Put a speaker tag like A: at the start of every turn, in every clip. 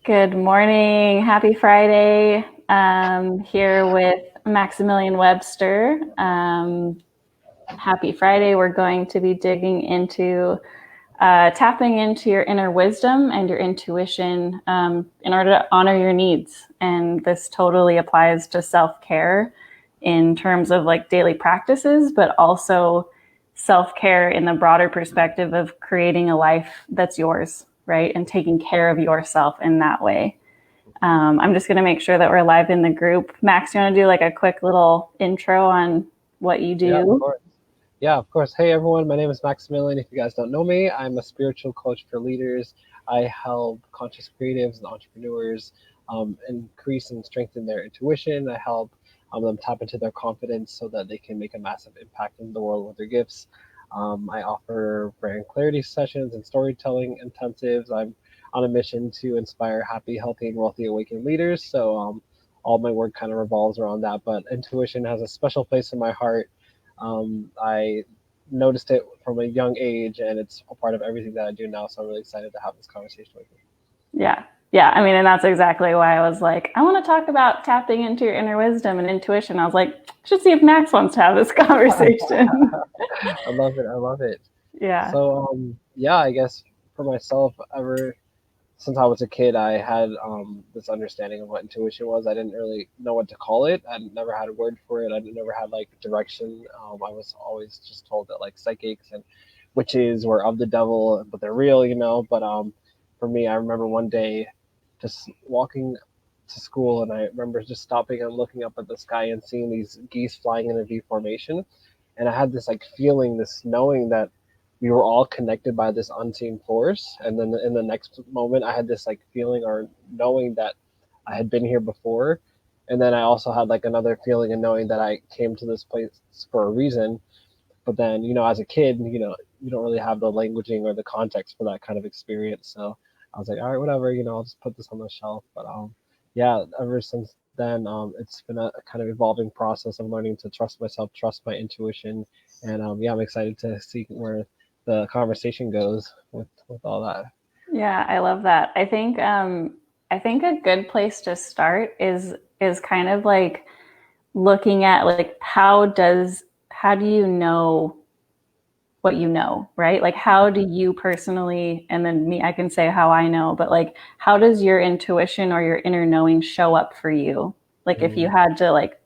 A: Good morning. Happy Friday. Here with Maximilian Webster. Happy Friday. We're going to be digging into tapping into your inner wisdom and your intuition in order to honor your needs. And this totally applies to self-care in terms of like daily practices, but also self-care in the broader perspective of creating a life that's yours, right? And taking care of yourself in that way. I'm just going to make sure that we're live in the group. Max, you want to do like a quick little intro on what you
B: Yeah, of
A: do?
B: course. Yeah, of course. Hey, everyone. My name is Maximilian. If you guys don't know me, I'm a spiritual coach for leaders. I help conscious creatives and entrepreneurs increase and strengthen their intuition. I help them tap into their confidence so that they can make a massive impact in the world with their gifts. I offer brand clarity sessions and storytelling intensives. I'm on a mission to inspire happy, healthy, and wealthy awakened leaders. So all my work kind of revolves around that. But intuition has a special place in my heart. I noticed it from a young age, and it's a part of everything that I do now. So I'm really excited to have this conversation with you.
A: Yeah. Yeah. I mean, and that's exactly why I was like, I want to talk about tapping into your inner wisdom and intuition. I was like, I should see if Max wants to have this conversation.
B: I love it. I love it.
A: Yeah.
B: So I guess for myself, ever since I was a kid, I had this understanding of what intuition was. I didn't really know what to call it. I never had a word for it. I never had like direction. I was always just told that like psychics and witches were of the devil, but they're real, But for me, I remember one day just walking to school, and I remember just stopping and looking up at the sky and seeing these geese flying in a V formation, and I had this like feeling, this knowing that we were all connected by this unseen force. And then in the next moment, I had this like feeling or knowing that I had been here before. And then I also had like another feeling and knowing that I came to this place for a reason. But then, as a kid, you don't really have the languaging or the context for that kind of experience. So I was like, all right, whatever, I'll just put this on the shelf. But yeah, ever since then, it's been a kind of evolving process of learning to trust myself, trust my intuition. And yeah, I'm excited to see where the conversation goes with all that.
A: Yeah, I love that. I think a good place to start is kind of like looking at like how do you know what you know, right? Like how do you personally, and then me, I can say how I know, but like how does your intuition or your inner knowing show up for you? Like if you
B: Mm.
A: had to like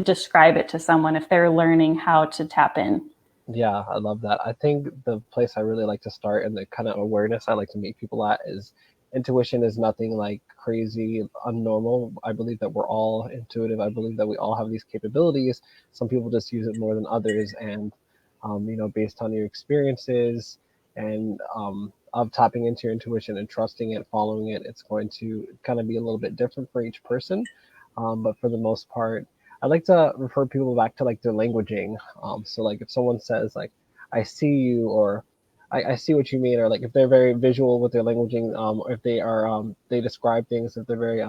A: describe it to someone if they're learning how to tap in.
B: Yeah, I love that. I think the place I really like to start and the kind of awareness I like to meet people at is intuition is nothing like crazy, unnormal. I believe that we're all intuitive. I believe that we all have these capabilities. Some people just use it more than others. And, based on your experiences and of tapping into your intuition and trusting it, following it, it's going to kind of be a little bit different for each person. But for the most part, I like to refer people back to like their languaging. So like if someone says like I see you, or I see what you mean, or like if they're very visual with their languaging, or if they are they describe things, if they're very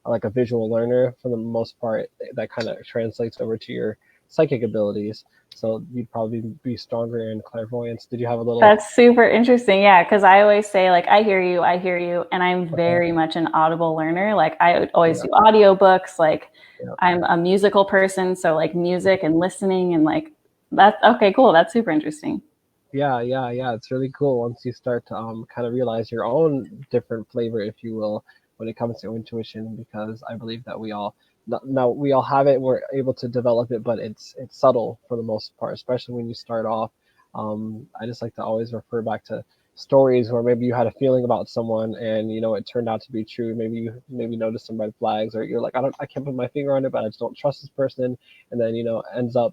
B: like a visual learner, for the most part, that kind of translates over to your psychic abilities. So you'd probably be stronger in clairvoyance. Did you have a little?
A: That's super interesting. Yeah, because I always say like I hear you, and I'm very much an audible learner. Like I always
B: Yeah,
A: do audiobooks. Like
B: yeah.
A: I'm a musical person, so like music and listening and like that's okay, cool. That's super interesting.
B: Yeah. It's really cool once you start to kind of realize your own different flavor, if you will, when it comes to intuition. Because I believe that we all now we all have it. We're able to develop it, but it's subtle for the most part, especially when you start off. I just like to always refer back to stories where maybe you had a feeling about someone and it turned out to be true. Maybe you maybe noticed some red flags, or you're like, I can't put my finger on it, but I just don't trust this person. And then ends up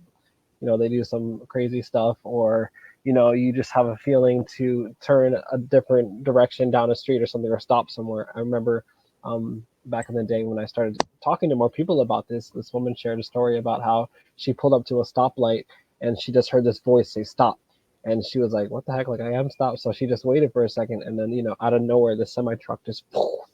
B: they do some crazy stuff, or you just have a feeling to turn a different direction down a street or something, or stop somewhere. I remember back in the day when I started talking to more people about this woman shared a story about how she pulled up to a stoplight and she just heard this voice say stop, and she was like, what the heck, like I am stopped. So she just waited for a second, and then out of nowhere the semi truck just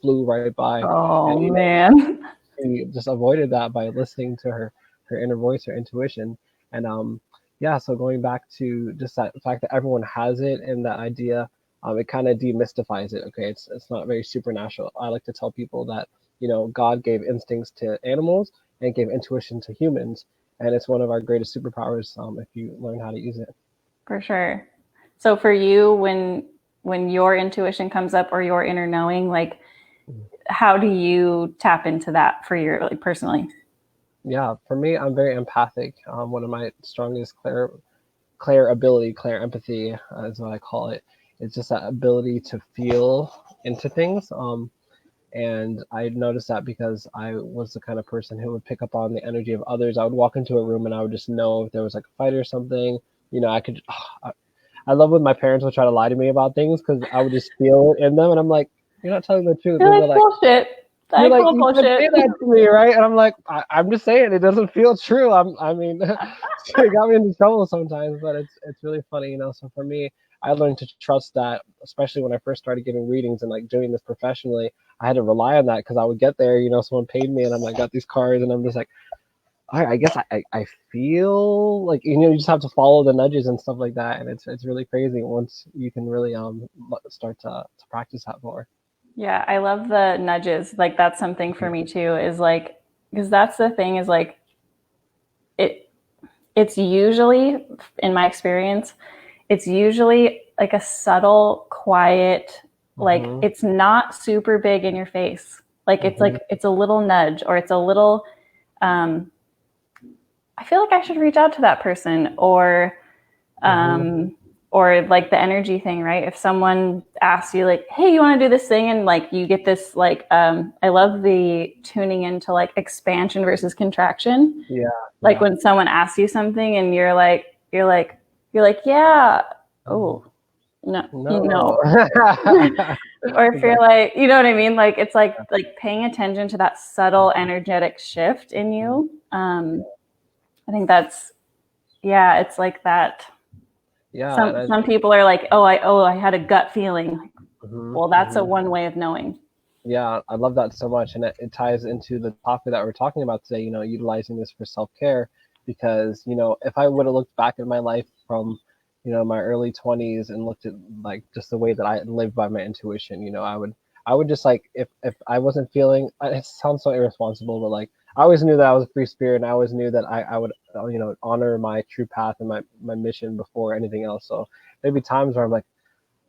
B: flew right by.
A: Oh
B: And
A: man.
B: she just avoided that by listening to her inner voice, her intuition. And yeah, so going back to just that fact that everyone has it, and that idea it kind of demystifies it. Okay, it's not very supernatural. I like to tell people that, God gave instincts to animals and gave intuition to humans, and it's one of our greatest superpowers, if you learn how to use it.
A: For sure. So for you, when your intuition comes up or your inner knowing, like how do you tap into that for your like personally?
B: Yeah, for me, I'm very empathic. One of my strongest clair empathy is what I call it. It's just that ability to feel into things. And I noticed that because I was the kind of person who would pick up on the energy of others. I would walk into a room and I would just know if there was like a fight or something. I could. I love when my parents would try to lie to me about things because I would just feel it in them, and I'm like, "You're not telling the truth."
A: You're
B: And
A: like
B: they're like,
A: bullshit.
B: "You're
A: I
B: like,
A: call
B: you can't say
A: bullshit.
B: that to me, right?" And I'm like, I'm just saying it doesn't feel true. I mean, it got me into trouble sometimes, but it's really funny, So for me, I learned to trust that, especially when I first started giving readings and like doing this professionally. I had to rely on that because I would get there, someone paid me, and I'm like, got these cards, and I'm just like, all right, I guess I feel like you just have to follow the nudges and stuff like that, and it's really crazy once you can really start to practice that more.
A: Yeah, I love the nudges. Like that's something for me too, is like because that's the thing is like it it's usually in my experience, it's usually like a subtle, quiet, like
B: Mm-hmm.
A: it's not super big in your face. Like it's
B: Mm-hmm.
A: like it's a little nudge or it's a little um I feel like I should reach out to that person
B: Mm-hmm.
A: or like the energy thing, right? If someone asks you like, "Hey, you want to do this thing?" and like you get this like I love the tuning into like expansion versus contraction.
B: Yeah.
A: Like
B: Yeah.
A: when someone asks you something and you're like, "Yeah." Oh, no.
B: No.
A: No. Or if you're like, you know what I mean? Like it's like paying attention to that subtle energetic shift in you. I think that's yeah, it's like that.
B: Yeah.
A: Some people are like, I had a gut feeling.
B: Mm-hmm.
A: Well, that's a
B: Mm-hmm.
A: one way of knowing.
B: Yeah, I love that so much, and it ties into the topic that we're talking about today. Utilizing this for self-care, because if I would have looked back at my life from my early 20s and looked at like just the way that I lived by my intuition, I would just like if I wasn't feeling. It sounds so irresponsible, but like I always knew that I was a free spirit, and I always knew that I would honor my true path and my mission before anything else. So there'd be times where I'm like,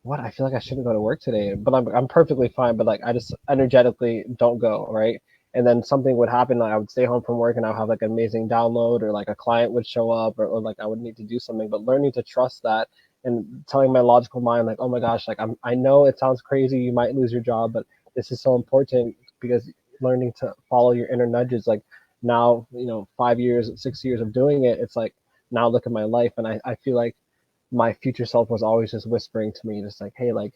B: what? I feel like I shouldn't go to work today, but I'm perfectly fine. But like I just energetically don't go, right? And then something would happen. Like I would stay home from work and I'll have like an amazing download, or like a client would show up, or like I would need to do something. But learning to trust that and telling my logical mind, like, oh my gosh, like I know it sounds crazy, you might lose your job, but this is so important because learning to follow your inner nudges. Like now, 5 years, 6 years of doing it, it's like now look at my life, and I feel like my future self was always just whispering to me, just like, hey, like,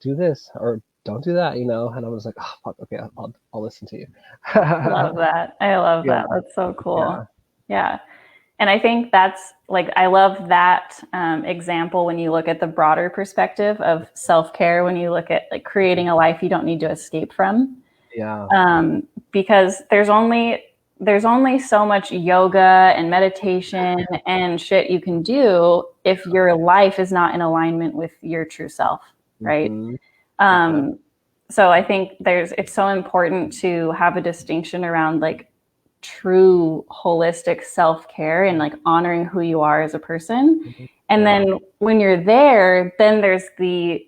B: do this or don't do that, And I was like, oh, fuck, okay, I'll listen to you.
A: Love that. I love
B: Yeah,
A: that. That's so cool.
B: yeah,
A: Yeah. And I think that's like, I love that example when you look at the broader perspective of self care, when you look at like creating a life you don't need to escape from.
B: yeah.
A: Because there's only so much yoga and meditation and shit you can do if your life is not in alignment with your true self, right?
B: Mm-hmm.
A: Um, so I think it's so important to have a distinction around like true holistic self-care and like honoring who you are as a person. And
B: Yeah.
A: then when you're there, then there's the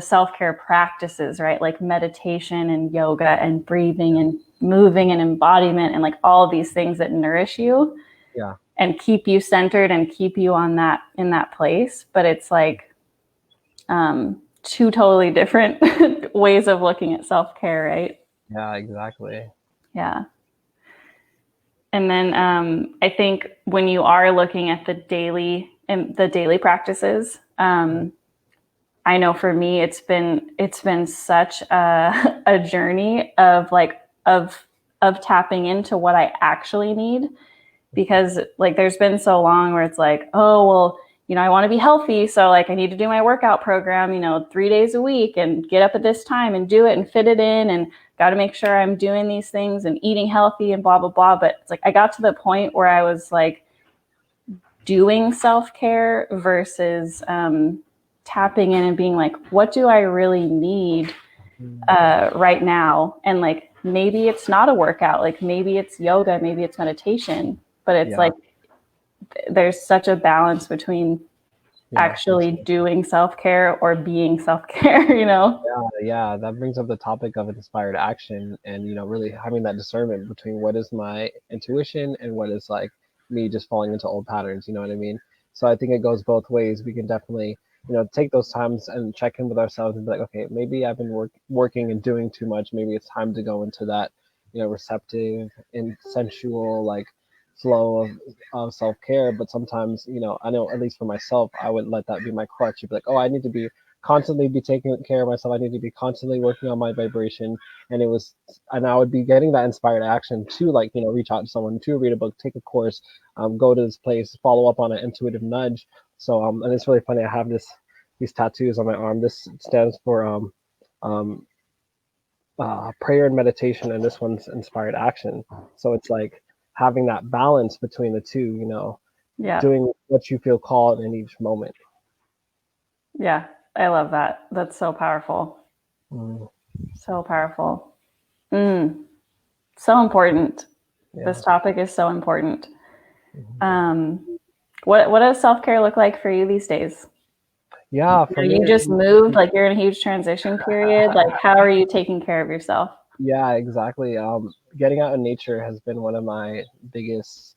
A: self-care practices, right? Like meditation and yoga and breathing and moving and embodiment and like all of these things that nourish you
B: Yeah.
A: and keep you centered and keep you on that in that place. But it's like two totally different ways of looking at self-care, right?
B: Yeah, exactly.
A: Yeah. And then I think when you are looking at the daily practices, I know for me it's been such a journey of like of tapping into what I actually need, because like there's been so long where it's like, oh well, I want to be healthy, so like I need to do my workout program, 3 days a week and get up at this time and do it and fit it in, and got to make sure I'm doing these things and eating healthy and blah blah blah. But it's like I got to the point where I was like doing self-care versus tapping in and being like, what do I really need right now? And like, maybe it's not a workout, like maybe it's yoga, maybe it's meditation, but it's
B: Yeah.
A: like, there's such a balance between
B: Yeah.
A: actually doing self-care or being self-care, you know?
B: Yeah, that brings up the topic of inspired action, and really having that discernment between what is my intuition and what is like me just falling into old patterns, you know what I mean? So I think it goes both ways. We can definitely, take those times and check in with ourselves and be like, okay, maybe I've been working and doing too much. Maybe it's time to go into that, receptive and sensual like flow of self-care. But sometimes, I know at least for myself, I would let that be my crutch. You'd be like, oh, I need to be constantly be taking care of myself. I need to be constantly working on my vibration. And I would be getting that inspired action to like, reach out to someone, to read a book, take a course, go to this place, follow up on an intuitive nudge. So, and it's really funny. I have these tattoos on my arm. This stands for, um, prayer and meditation. And this one's inspired action. So it's like having that balance between the two,
A: Yeah.
B: doing what you feel called in each moment.
A: Yeah. I love that. That's so powerful. So powerful. So important.
B: Yeah.
A: This topic is so important. What does self-care look like for you these days?
B: Yeah, for me,
A: You just moved, like you're in a huge transition period. Like, how are you taking care of yourself?
B: yeah, exactly. Getting out in nature has been one of my biggest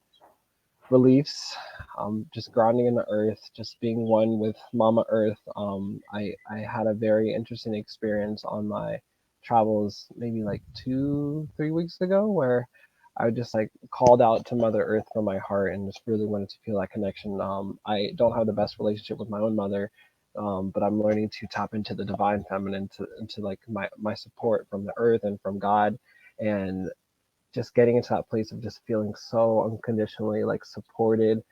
B: reliefs. Just grounding in the earth, just being one with Mama Earth. I had a very interesting experience on my travels, maybe like 3 weeks ago, where I just like called out to Mother Earth from my heart and just really wanted to feel that connection. I don't have the best relationship with my own mother, but I'm learning to tap into the divine feminine, into like my support from the earth and from God, and just getting into that place of just feeling so unconditionally like supported.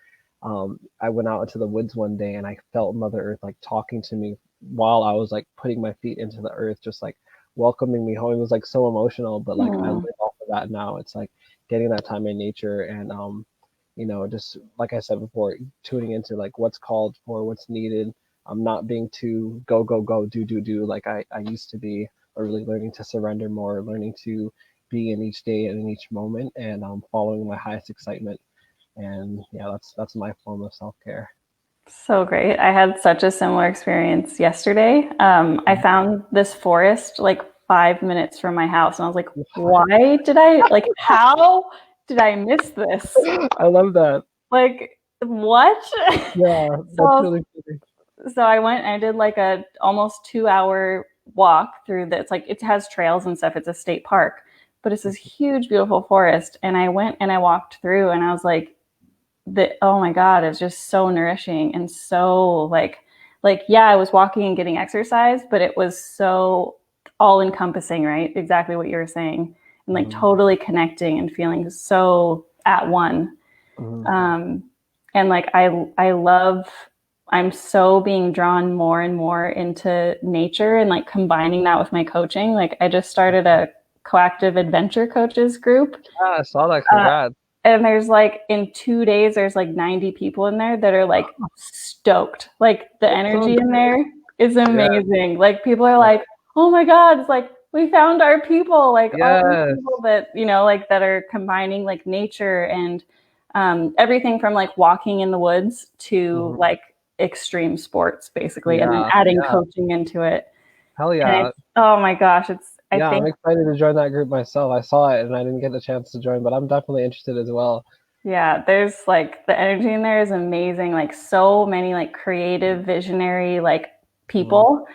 B: I went out into the woods one day and I felt Mother Earth like talking to me while I was like putting my feet into the earth, just like welcoming me home. It was like so emotional, but like I live off of that now. It's like getting that time in nature and just like I said before, tuning into like what's called for, what's needed. I'm not being too go go go do like I used to be, or really learning to surrender more, learning to be in each day and in each moment, and following my highest excitement. And yeah, that's my form of self-care.
A: So great. I had such a similar experience yesterday. I found this forest like 5 minutes from my house, and I was like, why did I, like, how did I miss this?
B: I love that.
A: Like, what?
B: Yeah, that's
A: so,
B: really pretty.
A: so I went and I did like a almost 2 hour walk through the, it's like, it has trails and stuff. It's a state park, but it's this huge, beautiful forest. And I went and I walked through and I was like, oh my God, it's just so nourishing and so like, yeah, I was walking and getting exercise, but it was so all encompassing, right? Exactly what you were saying. And like totally connecting and feeling so at one. Um, and like, I love, I'm so being drawn more and more into nature and like combining that with my coaching. Like I just started a coactive adventure coaches group.
B: Yeah, I saw that. Congrats.
A: And there's like in 2 days, there's like 90 people in there that are like stoked. Like the energy in there is amazing. Like people are like, oh my God, it's like we found our people. Like all these people that, like that are combining like nature and everything from like walking in the woods to like extreme sports, basically, and then adding coaching into it.
B: Hell
A: And
B: yeah.
A: it's, oh my gosh, I
B: Yeah,
A: think
B: I'm excited to join that group myself. I saw it and I didn't get the chance to join, but I'm definitely interested as well.
A: yeah, there's like the energy in there is amazing. Like so many like creative, visionary like people.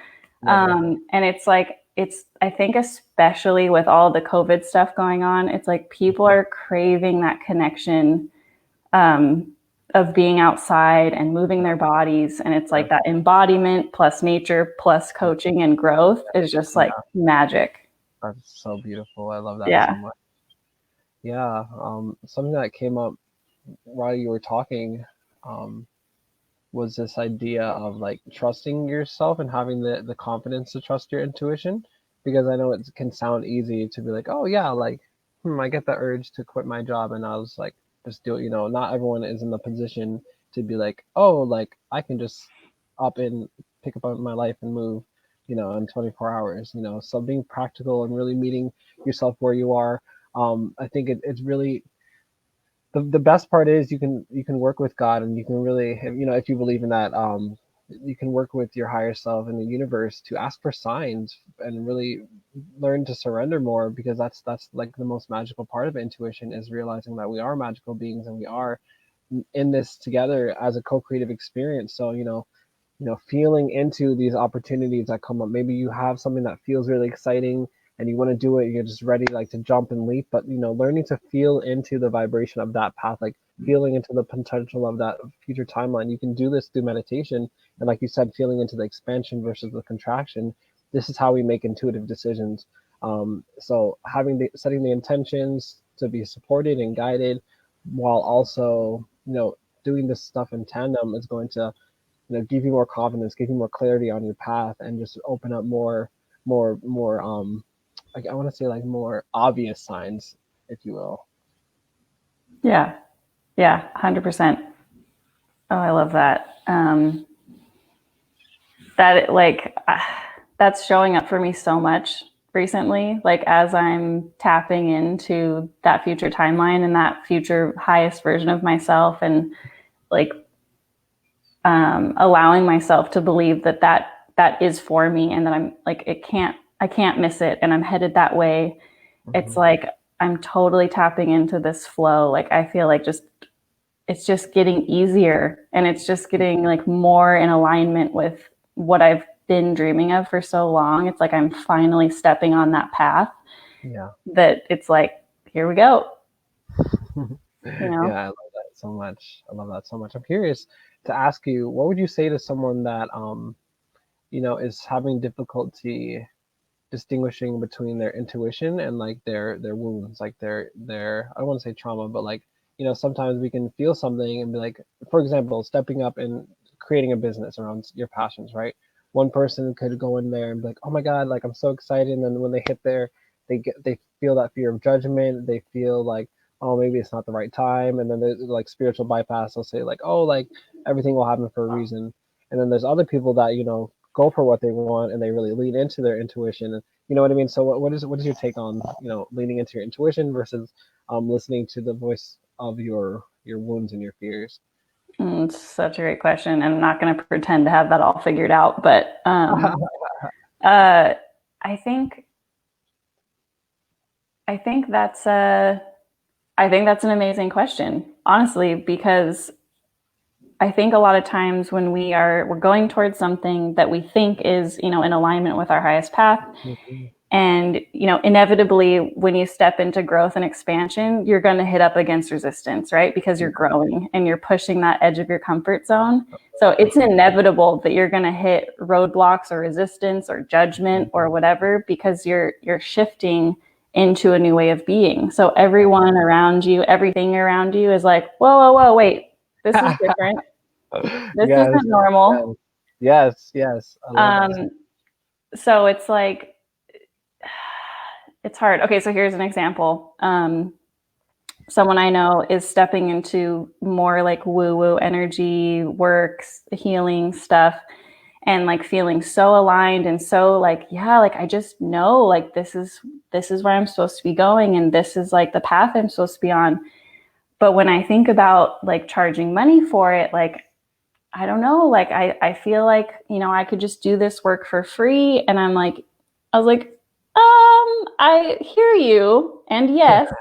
A: And it's like, I think especially with all the COVID stuff going on, it's like people are craving that connection of being outside and moving their bodies. And it's like that embodiment plus nature plus coaching and growth is just like magic.
B: That's so beautiful. I love that so
A: Yeah.
B: much. Yeah, something that came up while you were talking um, was this idea of like trusting yourself and having the confidence to trust your intuition. Because I know it can sound easy to be like, oh yeah, like I get the urge to quit my job and I was like, just do it. Not everyone is in the position to be like, oh, like I can just up and pick up my life and move, in 24 hours. So being practical and really meeting yourself where you are. I think it's really the best part is you can work with God, and you can really, if you believe in that, you can work with your higher self in the universe to ask for signs and really learn to surrender more, because that's like the most magical part of intuition, is realizing that we are magical beings and we are in this together as a co-creative experience. So feeling into these opportunities that come up. Maybe you have something that feels really exciting and you want to do it, you're just ready like to jump and leap, but learning to feel into the vibration of that path, like feeling into the potential of that future timeline. You can do this through meditation, and like you said, feeling into the expansion versus the contraction. This is how we make intuitive decisions. So setting the intentions to be supported and guided, while also doing this stuff in tandem, is going to give you more confidence, give you more clarity on your path, and just open up more like, I want to say, like, more obvious signs, if you will.
A: Yeah. 100%. Oh, I love that. That's showing up for me so much recently, like as I'm tapping into that future timeline and that future highest version of myself, and like allowing myself to believe that is for me, and that I'm like, I can't miss it, and I'm headed that way. Mm-hmm. It's like I'm totally tapping into this flow. Like I feel like it's just getting easier, and it's just getting like more in alignment with what I've been dreaming of for so long. It's like I'm finally stepping on that path.
B: Yeah.
A: That it's like, here we go.
B: Yeah, I love that so much. I'm curious to ask you, what would you say to someone that is having difficulty distinguishing between their intuition and like their wounds, like their I don't want to say trauma, but like, sometimes we can feel something and be like, for example, stepping up and creating a business around your passions, right? One person could go in there and be like, oh my God, like I'm so excited. And then when they hit there, they feel that fear of judgment. They feel like, oh, maybe it's not the right time. And then there's like spiritual bypass. They'll say like, oh, like everything will happen for a reason. And then there's other people that, go for what they want and they really lean into their intuition. And you know what I mean? So what is your take on, leaning into your intuition versus listening to the voice of your wounds and your fears?
A: It's such a great question. And I'm not going to pretend to have that all figured out, but I think that's an amazing question, honestly, because I think a lot of times when we're going towards something that we think is, in alignment with our highest path, mm-hmm. And, inevitably when you step into growth and expansion, you're going to hit up against resistance, right? Because you're growing and you're pushing that edge of your comfort zone. So it's inevitable that you're going to hit roadblocks or resistance or judgment or whatever, because you're shifting into a new way of being. So everyone around you, everything around you is like, whoa, wait, this is different. This isn't normal.
B: Yes. I love that.
A: So it's like, it's hard. Okay, so here's an example. Someone I know is stepping into more like woo-woo energy, works, healing stuff, and like feeling so aligned and so like, yeah, like I just know like this is where I'm supposed to be going, and this is like the path I'm supposed to be on. But when I think about like charging money for it, like I don't know, like I feel like, I could just do this work for free. And I was like, I hear you. And yes,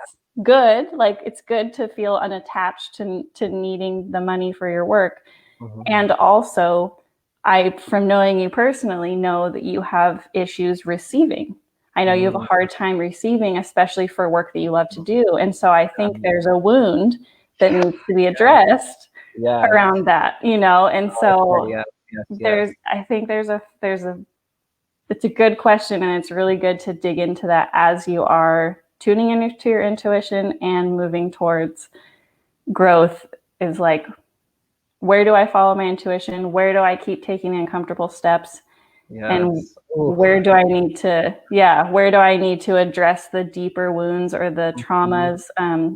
A: good. Like it's good to feel unattached to needing the money for your work. Mm-hmm. And also, from knowing you personally, know that you have issues receiving. I know you have a hard time receiving, especially for work that you love to do. And so I think there's a wound that needs to be addressed around that, and so it's a good question, and it's really good to dig into that as you are tuning into your intuition and moving towards growth. Is like, where do I follow my intuition? Where do I keep taking uncomfortable steps? And
B: Yes. Ooh.
A: where do I need to address the deeper wounds or the traumas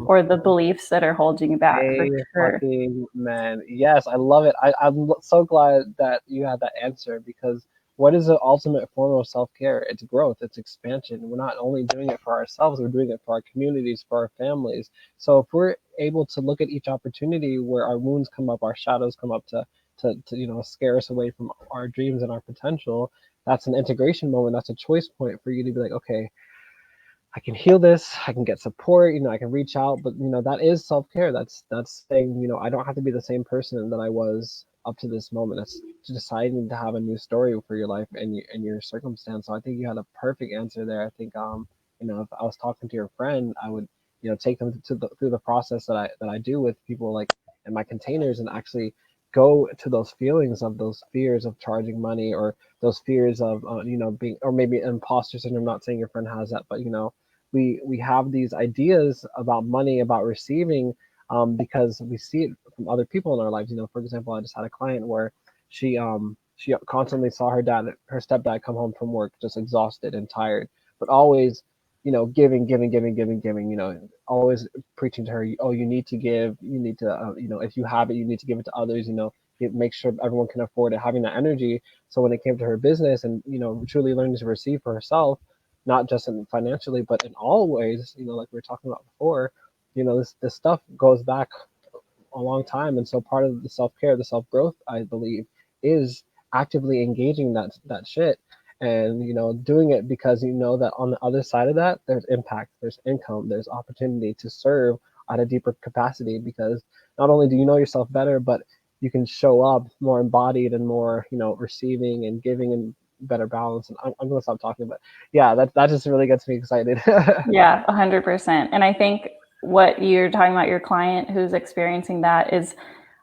A: or the beliefs that are holding you back, for sure.
B: Fucking man. Yes, I love it. I'm so glad that you had that answer, because what is the ultimate form of self-care? It's growth, it's expansion. We're not only doing it for ourselves, we're doing it for our communities, for our families. So if we're able to look at each opportunity where our wounds come up, our shadows come up to scare us away from our dreams and our potential, that's an integration moment. That's a choice point for you to be like, okay, I can heal this, I can get support, I can reach out, but that is self-care. That's saying, I don't have to be the same person that I was up to this moment. It's deciding to have a new story for your life and your circumstance. So I think you had a perfect answer there. I think if I was talking to your friend, I would, take them through the process that I do with people, like in my containers, and actually go to those feelings of those fears of charging money, or those fears of being, or maybe imposter syndrome. I'm not saying your friend has that, but we have these ideas about money, about receiving, because we see it from other people in our lives. For example, I just had a client where she constantly saw her stepdad come home from work just exhausted and tired, but always giving, giving, giving, giving, giving. Always preaching to her, oh, you need to give, you need to if you have it, you need to give it to others. Make sure everyone can afford it, having that energy. So when it came to her business and truly learning to receive for herself, not just in financially, but in all ways, like we were talking about before, this stuff goes back a long time. And so part of the self-care, the self-growth, I believe, is actively engaging that shit, and doing it because that on the other side of that, there's impact, there's income, there's opportunity to serve at a deeper capacity, because not only do you know yourself better, but you can show up more embodied and more receiving and giving and better balance. And I'm gonna stop talking, but yeah, that just really gets me excited.
A: Yeah, 100%. And I think what you're talking about, your client who's experiencing that, is,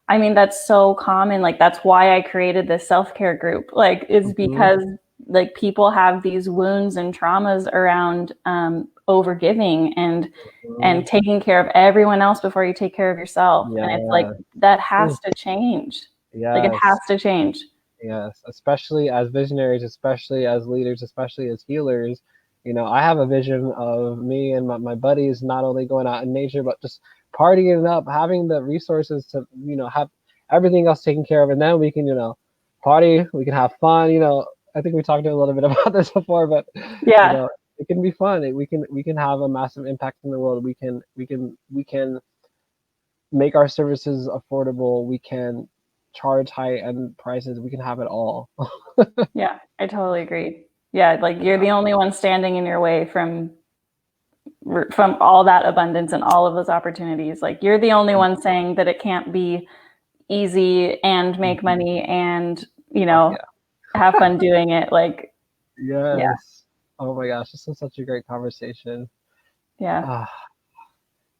A: I mean, that's so common. Like, that's why I created this self-care group, like, is because like people have these wounds and traumas around overgiving and taking care of everyone else before you take care of yourself.
B: Yeah.
A: And it's like, that has to change. Like, it has to change.
B: Yes, especially as visionaries, especially as leaders, especially as healers. I have a vision of me and my buddies not only going out in nature, but just partying it up, having the resources to, have everything else taken care of. And then we can, party, we can have fun. I think we talked a little bit about this before, but,
A: Yeah.
B: it can be fun. We can have a massive impact in the world. We can make our services affordable. We can charge high-end prices. We can have it all.
A: Yeah, I totally agree. Yeah, like, you're the only one standing in your way from all that abundance and all of those opportunities. Like, you're the only one saying that it can't be easy and make money and have fun doing it. Like,
B: Yes.
A: yeah.
B: Oh my gosh, this was such a great conversation.
A: Yeah.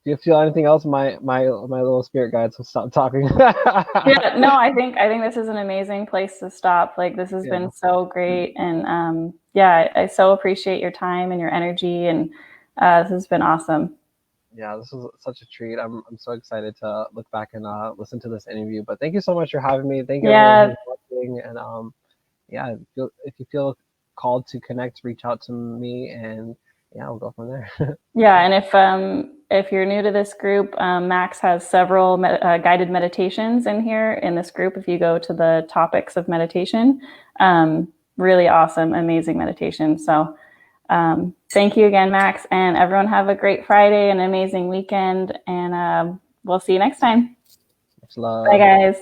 B: Do you feel anything else? My little spirit guides will stop talking.
A: Yeah, no, I think this is an amazing place to stop. Like, this has been so great, and I so appreciate your time and your energy, and this has been awesome.
B: Yeah, this was such a treat. I'm so excited to look back and listen to this interview. But thank you so much for having me. Thank you everyone who's watching, and if you feel called to connect, reach out to me, and we'll go from there.
A: Yeah, and if you're new to this group, Max has several guided meditations in here in this group. If you go to the topics of meditation, really awesome, amazing meditation. So thank you again, Max, and everyone have a great Friday and an amazing weekend, and we'll see you next time.
B: Much love.
A: Bye, guys.